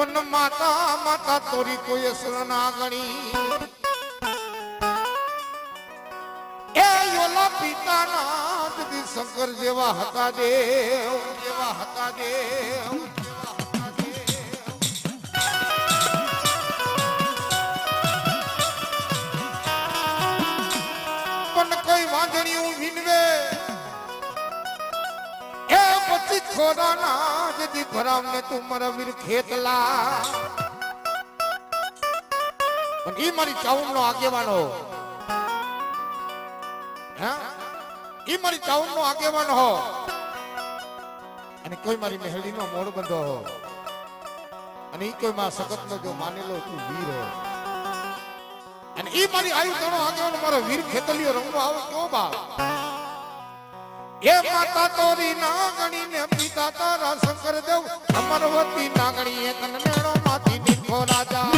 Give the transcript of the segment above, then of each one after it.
પણ માતા માતા તોરી કોઈ અસર ના ગણી એ યોલા પિતાના જગદી શંકર જેવા હતા દેવ જેવા હતા દેવ પણ કોઈ વાંધણીયું વિનવે એ પછી ખોરાના જદી ભરાવને તું મારા વીર ખેતલા પણ ઈ મારી ચાઉમનો આગેવાનો ઈ મારી ચાઉમનો આગેવાનો હો અને કોઈ મારી મહેડીનો મોડ બંધો હો અને ઈ કોઈ માં સખતનો જો માનેલો તું વીર હો અને ઈ મારી આયુ તણો આગેવાનો મારો વીર ખેતલીઓ રંગવા આવે કેવો બાપ એ માતા તોરી નાગણી ને પિતા તારા શંકર દેવ અમરવતી નાગણી એ તન નેણો માથી નીખો રાજા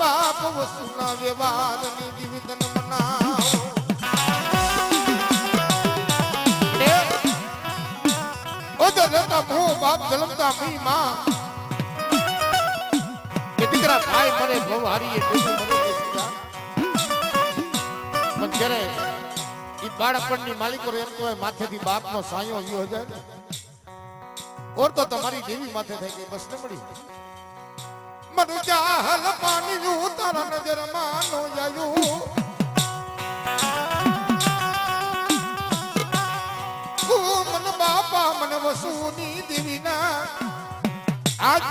બાપ વસુના વ્યવહારની દિવિદન મનાવો ઓદરતા ભો બાપ જલમતા મી માં એ દીકરા ભાઈ મને ભવહારી એ દીકરો મને દીકરા મન કરે ઈ બાળપણની માલિકો એમ કહેવાય માથેથી બાપનો સાયો વિયો જાય ને ઓર તો તમારી દેવી માથે થઈ ગઈ બસ ન મળી મનુ ચાહલ પાણી નું તારા નજર માનો જાયું મન બાપા મને વસુની દેવી ના આજ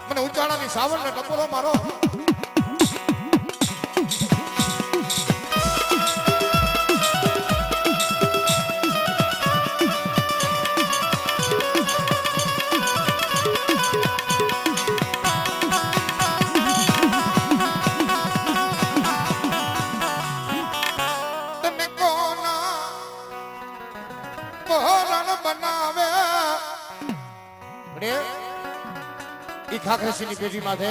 મને ઉચાળાની સાવર ને ટપોરો મારો ખાખરેસીની પેઢી માથે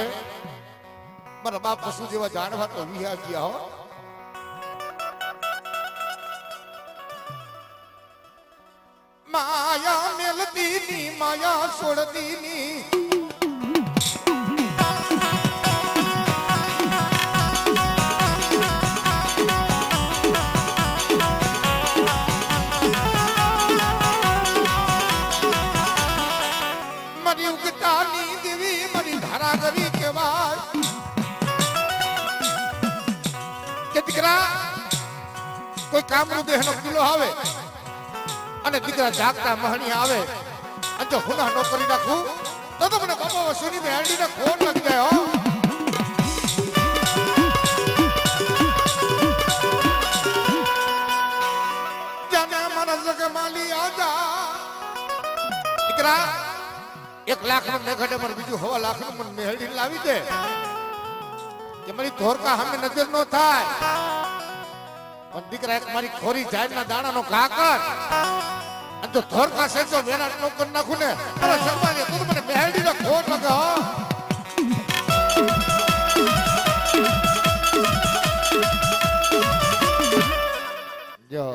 મારા બાપ પશુ જેવા જાણવા તો વિહા ગયા હો માયા મેલતી ની માયા છોડતી ની મારી ઉગતાની ધારાગરી કેવાય કે દીકરા કોઈ કામનું દેહનો કિલો આવે અને દીકરા જાગતા મહણી આવે અને જો હુના નો કરી નાખું તો મને બાપા વસુની મેરડીને ખોટ લાગી જાય હો જાને મારા જગમાલી આજા દીકરા 1 લાખ નું મેઘડે મને બીજું 1.5 લાખ નું મને મેહડી લાવી દે કે મારી ધોરકા સામે નજર નો થાય પણ દીકરા એક મારી ખોરી ઝાડના દાણાનો ઘા કર અને જો ધોરકા સેજો વેરાટ નો કરી નાખું ને અરે શર્માજી તું મને મેહડી નો ખોટ લાગે હો જો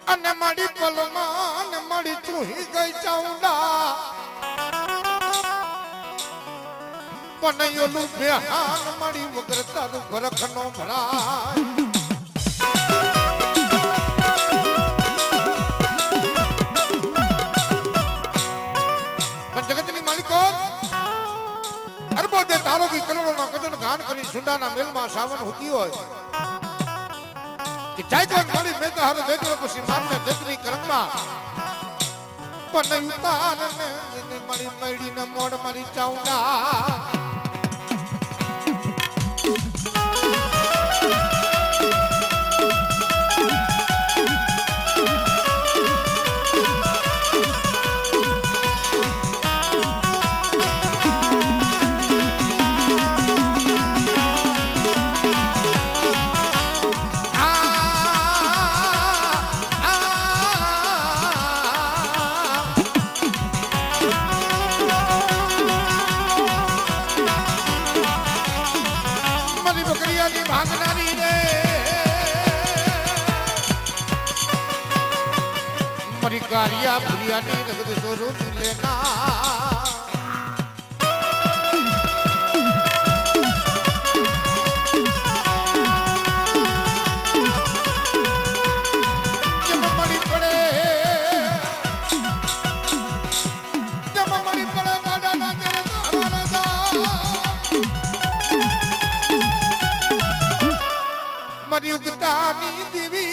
અને મારી પલમાં ને મારી ચૂહી ગઈ ચાઉંડા પણ ઓલું બેહાન મારી વગર તારું ભરખ નો ભરાય પણ જગતની માલિકો અરબો દે તારો કી કરોડો નો કદન ગાન કરી સુંડાના મેલમાં સાવન હોતી હોય કે જાય તો મારી મેં તો હારે દેજો પછી મારને દેતની કરમમાં પણ ઉતાર ને મારી મૈડી ને મોડ મારી ચાઉંડા कारिया भुरिया ने लगद स्वरूप लेना जब मरी पड़े गाड़ा ना तेरे हमारा दा मरी उगता नी देवी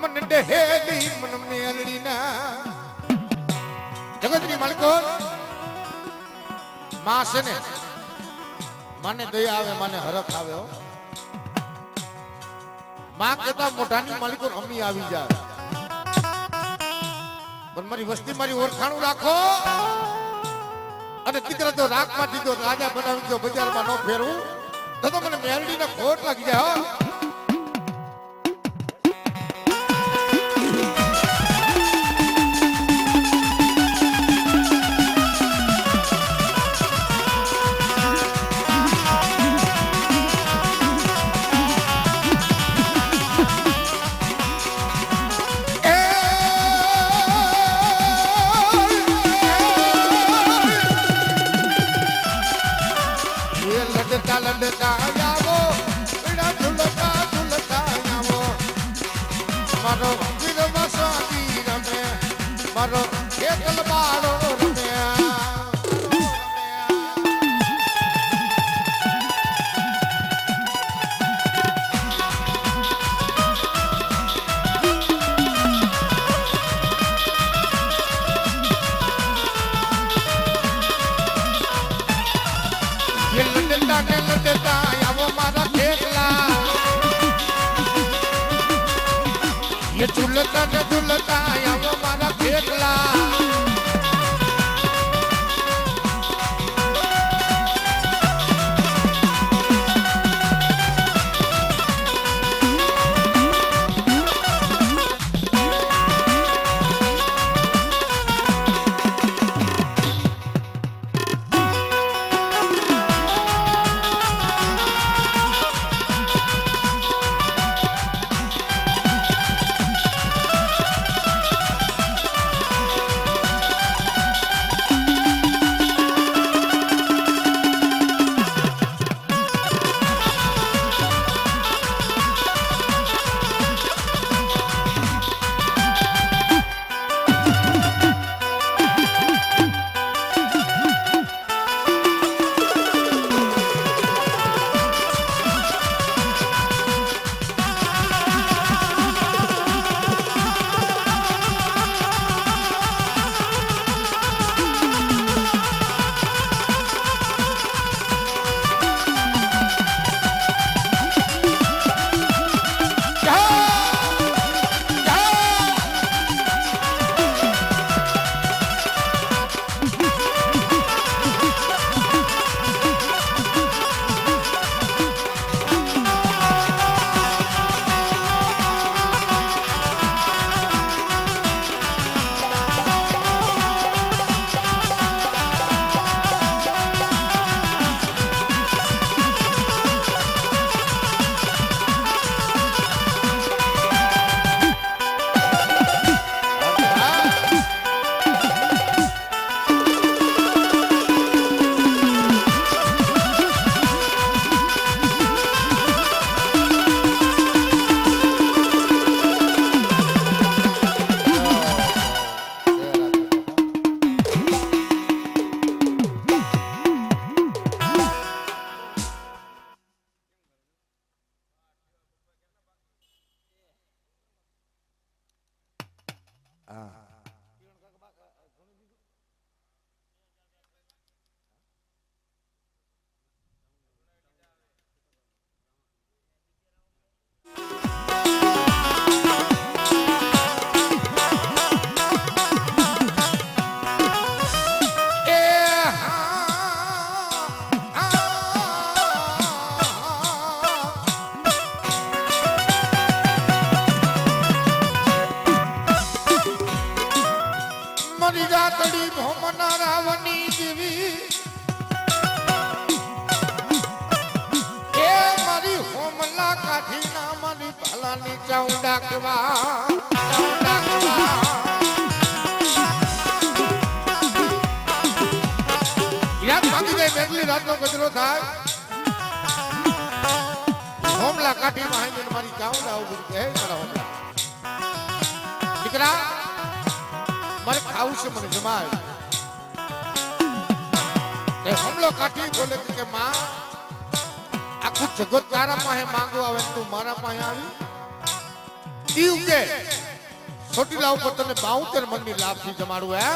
मन डहेली मन मेलड़ी ना जगतनी मालिको मां से ने माने दया आवे माने हरख आवे हो मां केता मोटानी मालिको अम्मी आवी जाए पण मारी वस्ती मारी ओरखाणू राखो अने દીકરા તો રાખમાં દીધો રાજા બનાવી દો બજારમાં નો ફેરવું તો મને મેલડી ને ખોટ લાગી જાય હો मारो वीर वसाती रमे मारो एकल बाड़ो रम्या ये लड़ता वो मारा खेला ये झुलता न झुलता या वो मारा फेंकला હા મારી રાતડી ભોમના રાવની જેવી એ મારી હોમલા કાઠી ના મારી ભાલાની ચાઉંડા કવા યાદ માંગી ગઈ મેઘલી રાતનો ગજરો થાય હોમલા કાઠી માં આવીને મારી ચાઉંડા ઉભી કે મારા હોમલા દીકરા મારે ખાવું છે મને જમાય એ હમલો કાઠી બોલે કે માં આખું જગત તારા પાસે માંગવા આવે તું મારા પાસે આવી દીવ કે છોટીલા ઉપર તને 72 મનની લાભથી જમાડું હે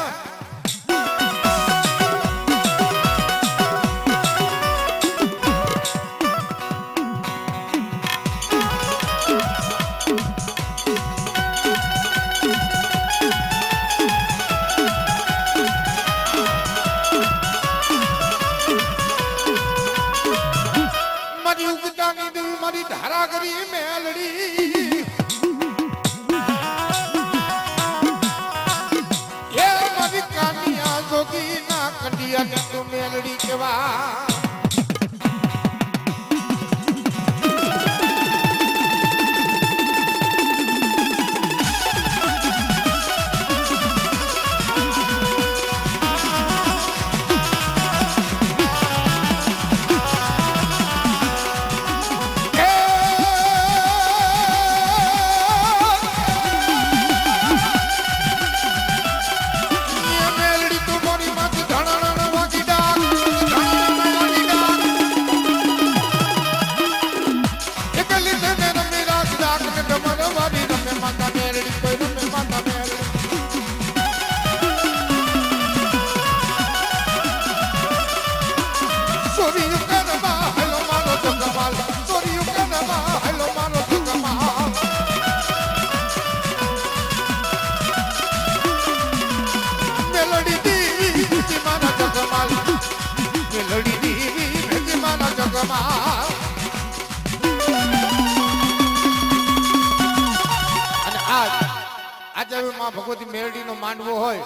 મારી ધારા કરી મેલડી એ મારી કાનિયા જોગી ના કંડિયા તું મેલડી કેવા ભગવતી મેરડી નો માંડવો હોય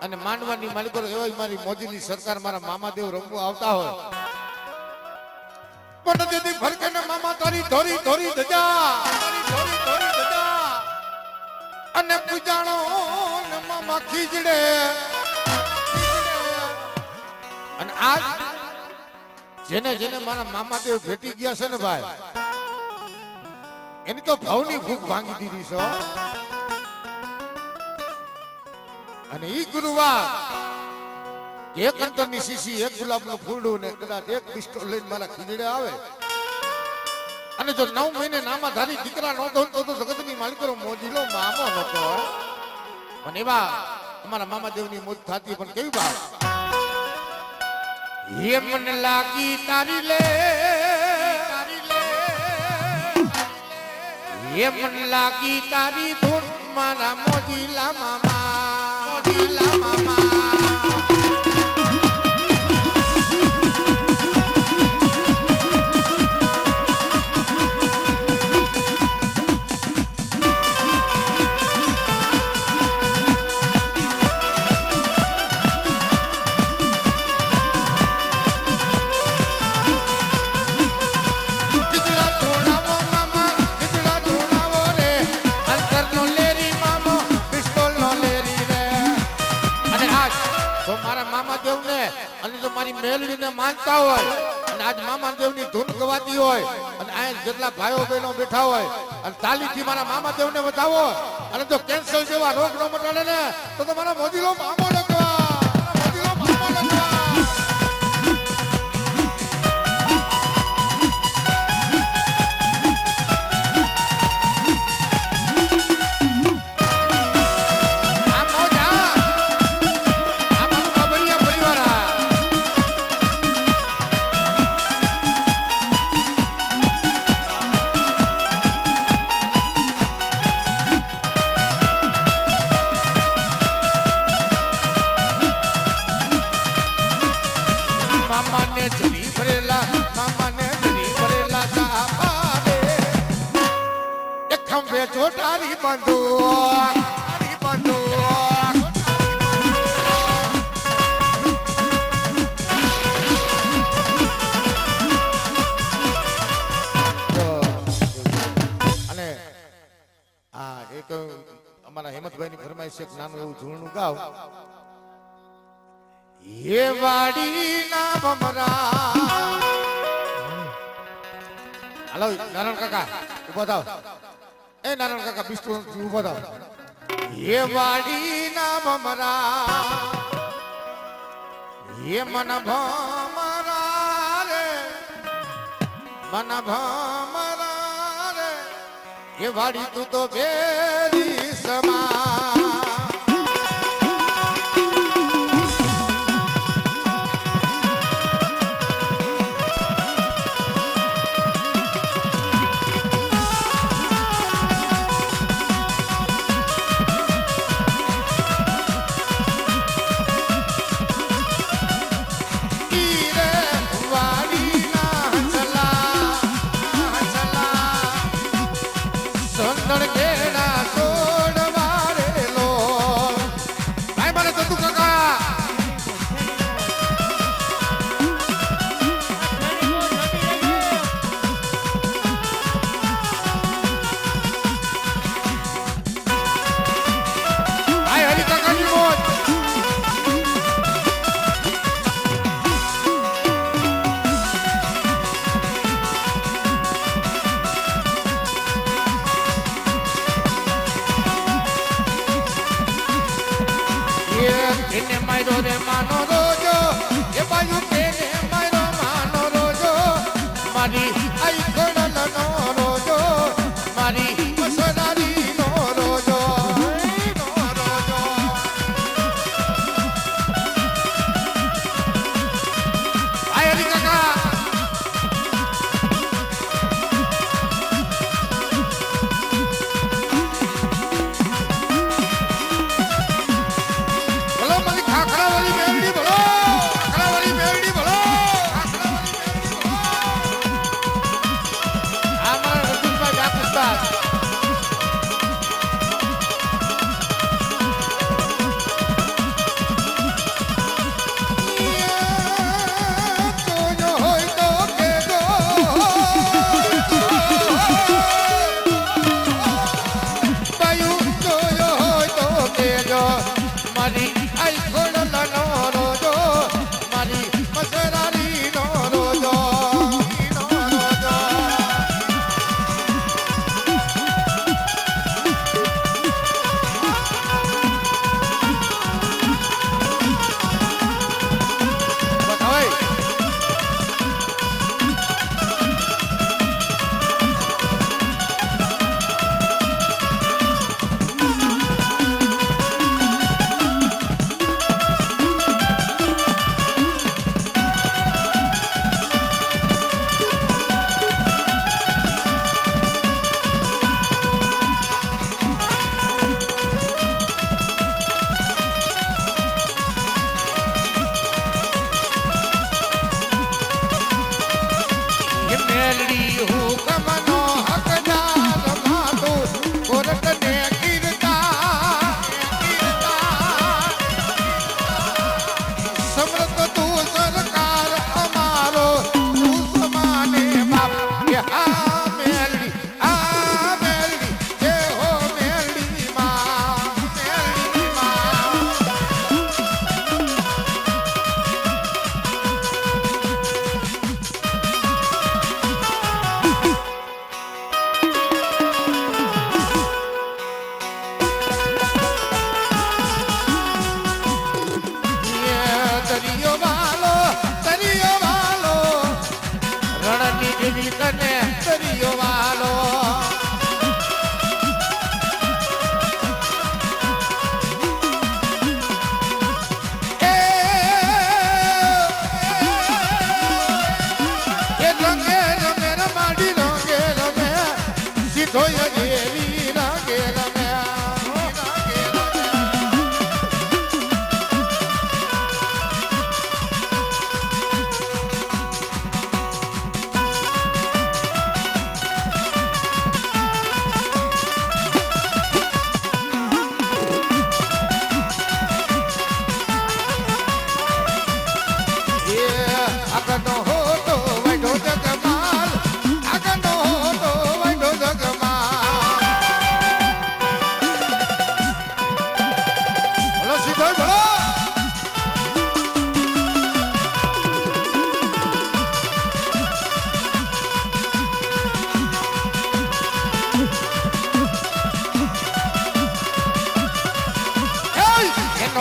અને માંડવાની માલિકો એવા મારી મોદીની સરકાર મારા મામાદેવ રમવા આવતા હોય પણ તેથી ફરકે ને મામા તારી ધોરી ધોરી ધજા અને પૂજાણો ને મામા ખીજડે અને આજ જેને જેને મારા મામાદેવ ભેટી ગયા છે ને ભાઈ એની તો ભાવની ભૂખ ભાંગી દીધી છે અને ઈ ગુરુવાર એક અંતરની શીશી એક ગુલાબનું ફૂલડું ને કદાચ એક પિસ્તોલ લઈને મારા ખીજડે આવે અને જો 9 મહિને નામાધારી દીકરા નહોતો તો જગતની માલિકો મોજીલો મામો નહોતો પણ એવા અમારા મામાદેવની મોજ થતી પણ કેવી વાત એ મન લાગી તારી લે એ મન લાગી તારી ધૂન મારા મોજીલા મામા મોજીલા મામા મેલડીને માનતા હોય અને આજ મામાદેવની ધૂન ગવાતી હોય અને આ જેટલા ભાઈઓ બહેનો બેઠા હોય અને તાલીથી મારા મામાદેવને વધાવો અને જો કેન્સર જેવા રોગ ન મટાડે ને તો તમારા મોદીલો મામો લગવા મોદીલો મામો લગવા ખંભે ચોટારી બંદૂક અને આ એક અમારા હેમંતભાઈ ની ફરમાઈશ એક નાનું એવું ઝૂણનું ગાવ. એ વાડી ના ભમરા. હાલો નારાયણ કાકા ઉભા થાવ. એ નારાયણ કાકા બિસ્ટુ ઉભા થાવ. એ વાડી ના ભમરા. એ મન ભમરા રે મન ભમરા રે. એ વાડી તું તો બેરી સમા.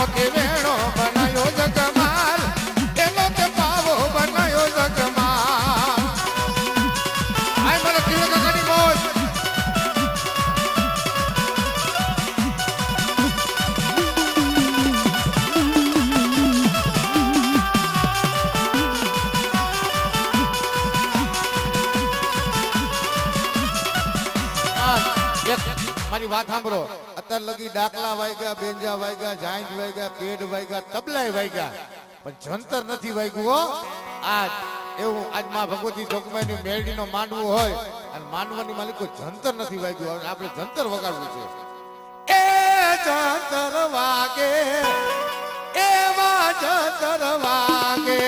તે વેણો બનાયો જગમાલ એનો તે પાવો બનાયો જગમાલ આય મને કીધું કાકાની મોજ મારી વાત સાંભળો અત્યારે લગી ડાકલા વાગ્યા બેંજા વાગ્યા જાંજ વાગ્યા પેડ વાગ્યા તબલાય વાગ્યા પણ જંતર નથી વાગ્યું હો આજ એવું આજ માં ભગવતી જોગમાઈની મેરડીનો માંડવું હોય અને માંડવાની માલિકો જંતર નથી વાગ્યું આપણે જંતર વગાડવું છે એ જંતર વાગે એવા જંતર વાગે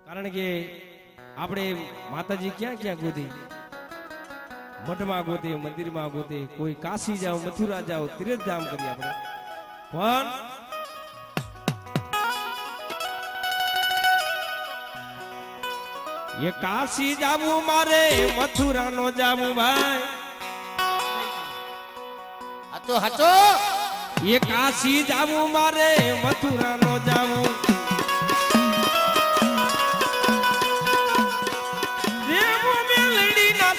કારણ કે આપણે માતાજી ક્યાં ક્યાં ગોતી મઠમાં ગોતે મંદિરમાં ગોતે કોઈ કાશી જાઓ મથુરા જાઓ તીર્થધામ કરીએ આપણે પણ એ કાશી જાવું મારે મથુરા નો જાવું ભાઈ હાચો હાચો એ કાશી જાવું મારે મથુરા નો જાવું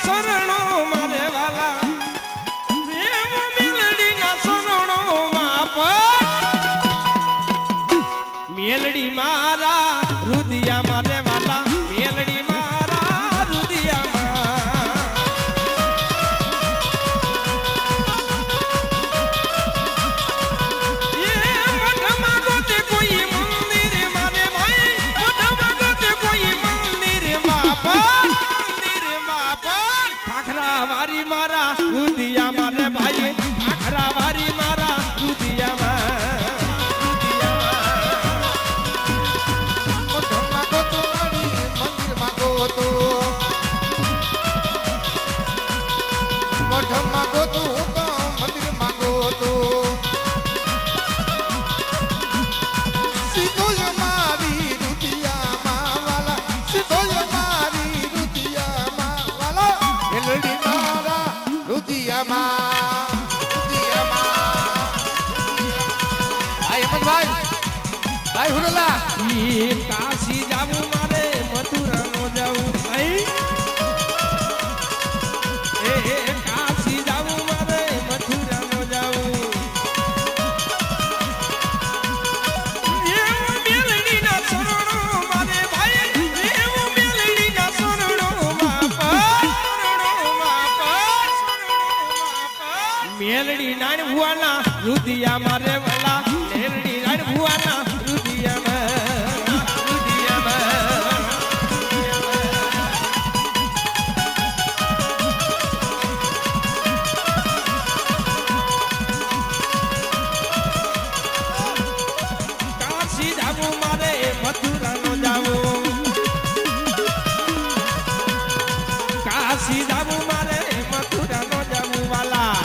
શરણો મારે વાલા દેવ મેલડી ના શરણો મેલડી મારા રુદિયા મારે વાલા મેલડી મારા રુદિયા મઠમાં ગોતે કોઈ મંદિર મારે ભાઈ મઠમાં ગોતે કોઈ મંદિર વારી મારા રુદિયા મારે ભાઈ આખરા વારી મારા રુદિયા મઠમાં ગોતું મંદિર માંગો તો સીધો મારી રુદિયા વાલા સીધો મારી રુદિયા વાલા મેલડી મારા રુદિયા ભાઈ હુરલા કાશી જાવું મારે મથુરા નો જાવું ભાઈ લેલડી નાણ ભુવાના રુધિયા મારે વાલા લેલડી નાણ ભુવાના રુધિયા કાશી જાવું મારે મથુરા નો જાવું કાશી જાવું મારે મથુરા નો જાવું વાલા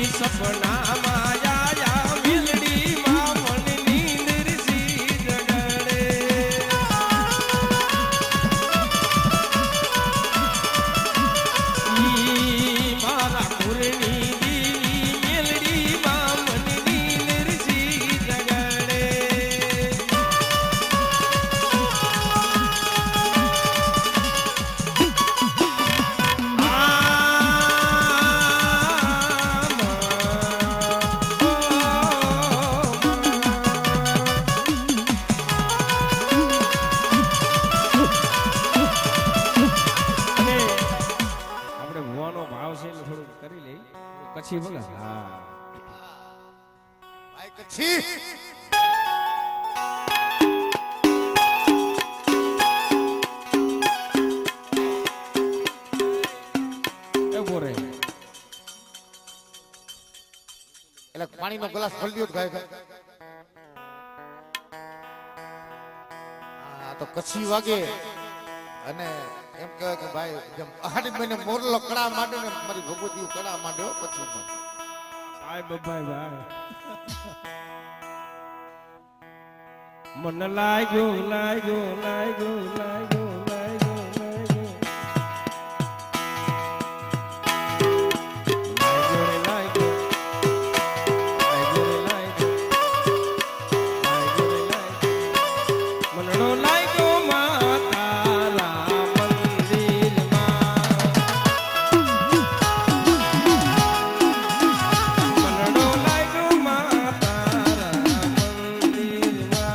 સપના માયા મિલડી માં મનની નિરસી જગડે મારા પૂર્ણી દીની મિલડી માં મનની નિરસી જગડે આપણે ભુવાનો ભાવ છે એટલે થોડું કરી લઈ પછી બોલે હા ભાઈ કચ્છી એ બોરે એટલે પાણીનો ગ્લાસ ભરી દો ગાય ગાય આ તો કચ્છી વાગે અને એમ કહેવાય કે ભાઈ જેમ આઠ મહિને મોરલો કડા માંડે ને મારી ભગવતી કડા માંડ્યો પછી ભાઈ બભાઈ ભાઈ મન લાગ્યો લાગ્યો લાગ્યો લાગ્યો લાગ્યો લાગ્યો મનડો લાગ્યો માતારા મંદિરમાં મનડો લાગ્યો માતારા મંદિરમાં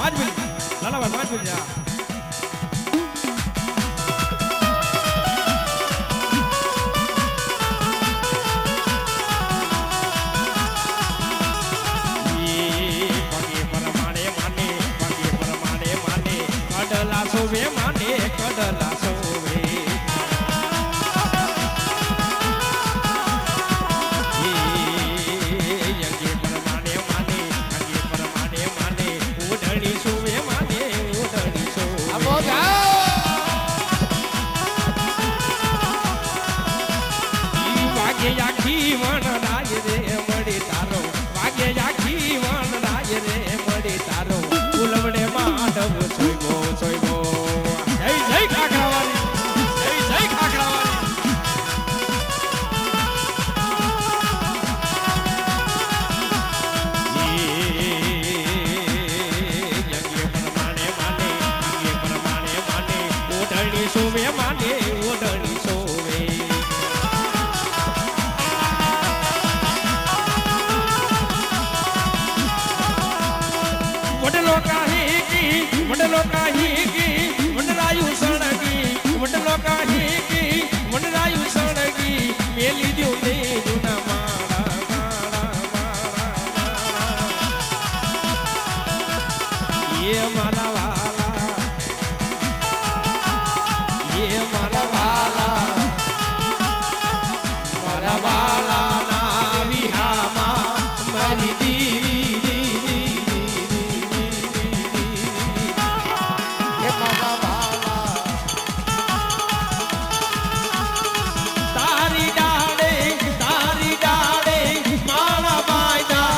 લાલાભાઈ 5 મિનિટ જા સોવે માને કડલા સોવે યગે પરમાને માને યગે પરમાને માને ઓઢણી સોવે માને ઓઢણી સોવે આબો જા ઈ વાગે આખી વણ રાય રે મળી તારો વાગે આખી વણ રાય રે મળી તારો ઉલવડે માધવ સોયગો સોયગો જય ખાખરાવાળી જય ખાખરાવાળી યગે પ્રમાણે માને યગે પ્રમાણે માને ઓઢણી સોવે માને ઓઢણી સોવે વડલો કાહી કી વડરાયુ સણગી વડલો કાહી કી વડરાયુ સણગી મેલી દ્યો ને જૂના માળા એ મારા વાલા એ મારા વાલા મારા વાલા ના વિહામાં મારી દીવી હે મારા વાલા તારી ડાળે માળા બાંધા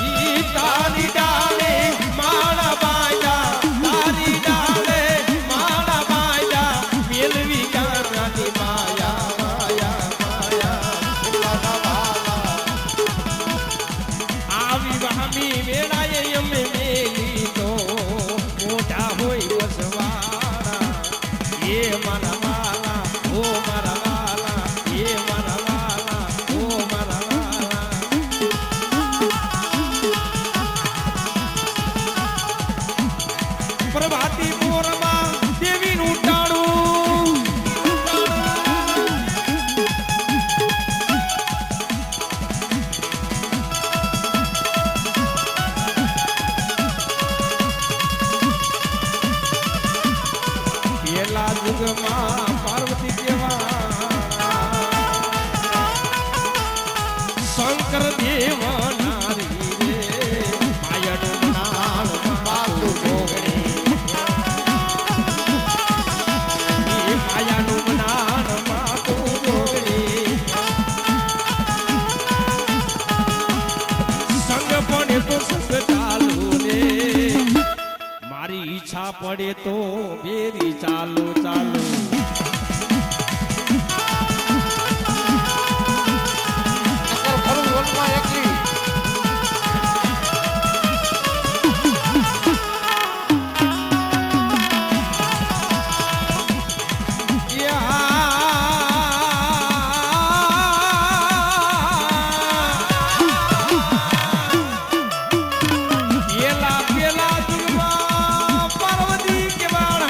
ઈ તારી ડાળે માળા બાંધા તારી ડાળે માળા બાંધા મેલવી ગારાની માયા માયા માયા હે મારા વાલા આવી વામી વેળાએ અમે મેલી તો મોટા હોય વસવાડા એ મારા વાલા ઓ મારા વાલા એ મારા વાલા ઓ મારા વાલા પ્રભાતી મોરમાં દેવીનું ટાણું પેલા યુગમાં પાર્વતી કેવા શંકર દેવ નારી રે માયનું નામ માતું જોગણી એ માયાનું નામ માતું જોગણી સંગ પડે તો સંગ ચાલુ રે મારી ઈચ્છા પડે તો બેરી ચાલુ ચાલુ નકર ખરું વનમાં એકલી પેલા દુર્ગા પાર્વતી કેવાળ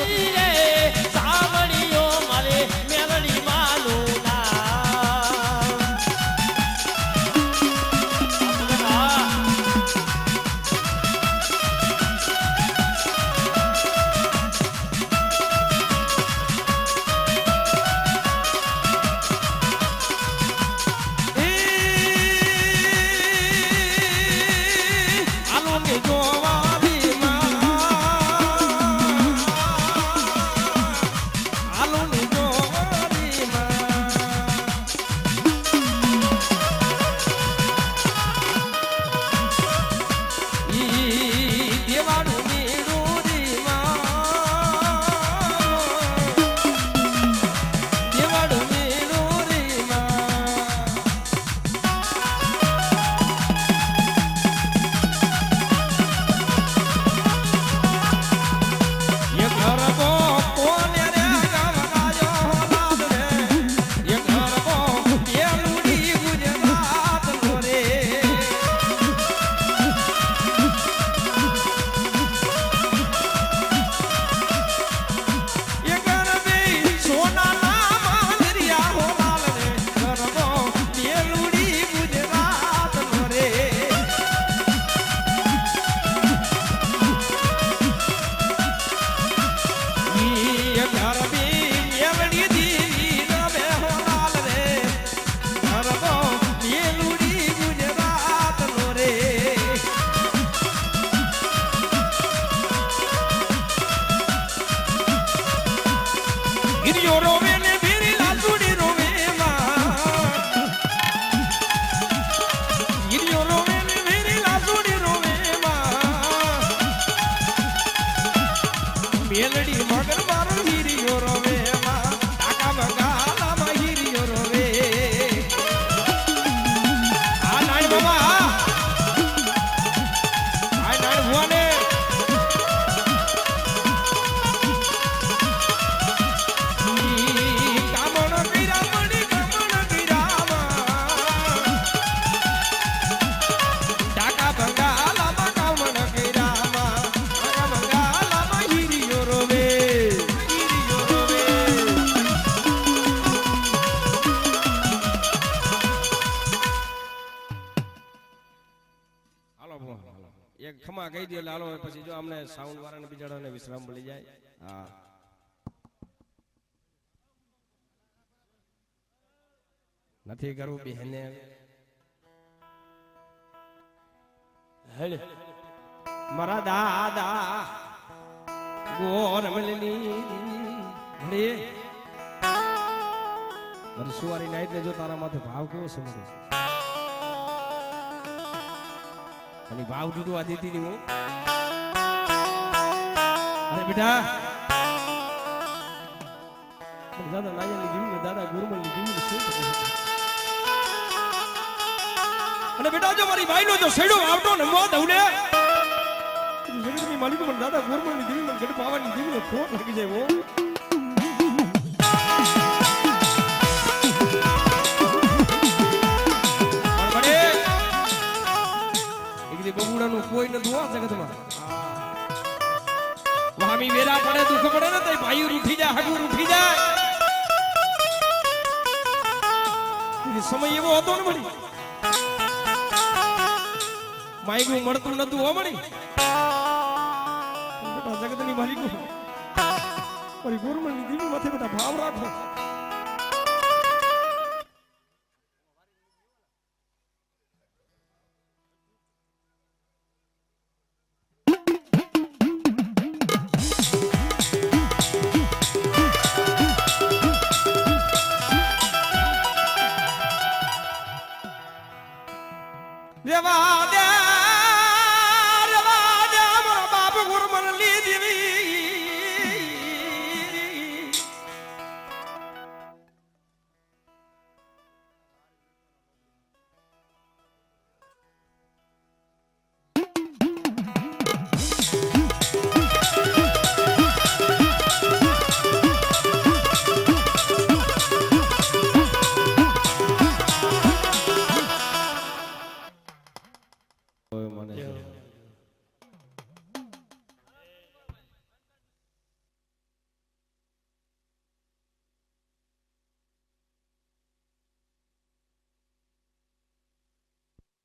ઈ રે સાવણીઓ મારે મેલડી માનું નામ મેલડી મગર મારો હીરિયો રોવે કાકા બંગાલામાં હીરિયો રોવે આ નાય બાબા આ નાય ભુવાને કામણ કીરા મણી કામણ કીરામાં કાકા બંગાલામાં કામણ કીરામાં કાકા બંગાલામાં હીરિયો રોવે હીરિયો રોવે હાલો ભુવા હાલો એક ખમા કહી દે લાલો પછી જો અમને સાઉન્ડ વાળાને બિચારાને વિશ્રામ મળી જાય હા નથી કરવું બેને હેલે મારા દાદા ગોરમલની હે મારી સુવારી નાઈટ ને જો તારા માથે ભાવ કેવો છે મને અને ભાવ દીધું આ દીધી ની હું અરે બેટા દાદા નાયની જીવી દાદા ગુરુમલની જીવી શું અને બેટા જો મારી ભાઈ નો જો સેડો આવતો ને મો દઉં ને જગતની માલિકો મને દાદા ગુરુમલની જીવી મને ગઢ પાવાની જીવી ને ખોટ લાગી જાય ઓ બડે એકદી બબુડાનું કોઈ ન દુઆ જગતમાં વામી વેરા પડે દુખ પડે ને તઈ ભાઈ રૂઠી જાય હગુ રૂઠી જાય સમય એવો હતો ને મળી માયગું મળતું નતું હો મળી બેટા જગતની માલિકો મારી ગુરુમલની દીવી માથે બેટા ભાવ રાખો રેવા દે મારા બાપ ગુરુમલની દીવી મને